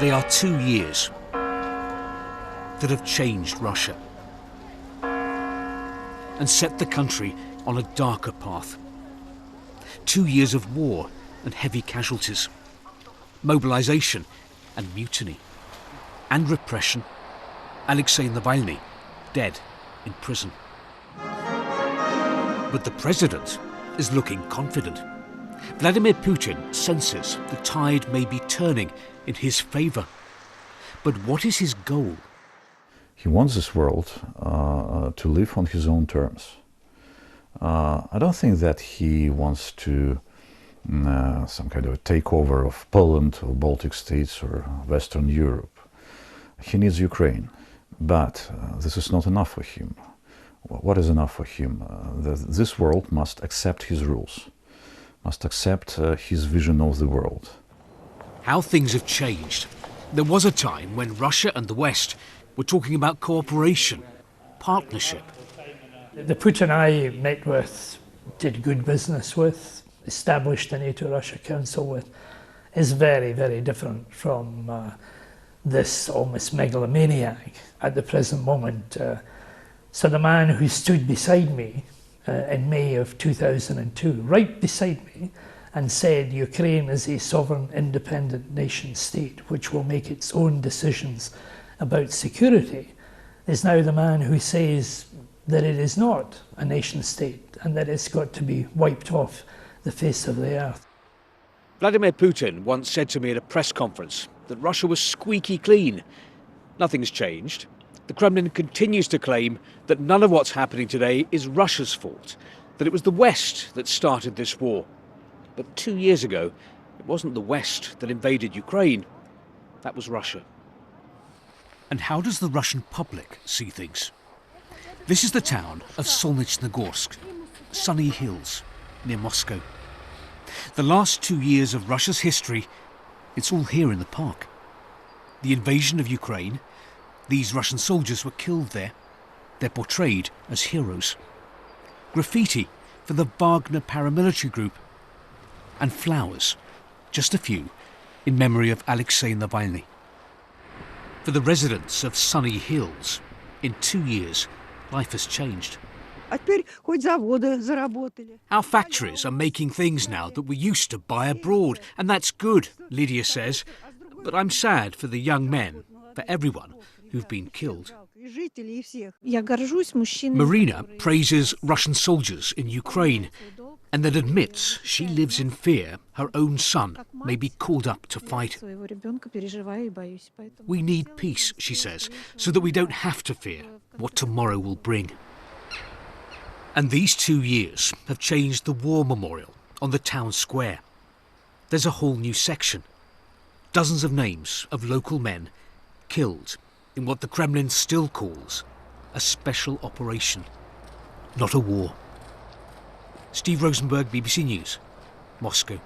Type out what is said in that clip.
They are 2 years that have changed Russia and set the country on a darker path. 2 years of war and heavy casualties, mobilization and mutiny, and repression. Alexei Navalny dead in prison. But the president is looking confident. Vladimir Putin senses the tide may be turning in his favor. But what is his goal? He wants this world to live on his own terms. I don't think that he wants to some kind of a takeover of Poland or Baltic states or Western Europe. He needs Ukraine, but this is not enough for him. What is enough for him? This world must accept his rules, must accept his vision of the world. How things have changed. There was a time when Russia and the West were talking about cooperation, partnership. The Putin I met with, did good business with, established the NATO-Russia Council with, is very, very different from this almost megalomaniac at the present moment. So the man who stood beside me in May of 2002, right beside me, and said Ukraine is a sovereign independent nation state which will make its own decisions about security, is now the man who says that it is not a nation state and that it's got to be wiped off the face of the earth. Vladimir Putin once said to me at a press conference that Russia was squeaky clean. Nothing's changed. The Kremlin continues to claim that none of what's happening today is Russia's fault, that it was the West that started this war. But 2 years ago, it wasn't the West that invaded Ukraine. That was Russia. And how does the Russian public see things? This is the town of Solnechnogorsk, sunny hills near Moscow. The last 2 years of Russia's history, it's all here in the park. The invasion of Ukraine, these Russian soldiers were killed there. They're portrayed as heroes. Graffiti for the Wagner paramilitary group. And flowers, just a few, in memory of Alexei Navalny. For the residents of Sunny Hills, in 2 years, life has changed. Our factories are making things now that we used to buy abroad, and that's good, Lydia says. But I'm sad for the young men, for everyone who've been killed. Marina praises Russian soldiers in Ukraine and then admits she lives in fear her own son may be called up to fight. We need peace, she says, so that we don't have to fear what tomorrow will bring. And these 2 years have changed the war memorial on the town square. There's a whole new section. Dozens of names of local men killed in what the Kremlin still calls a special operation, not a war. Steve Rosenberg, BBC News, Moscow.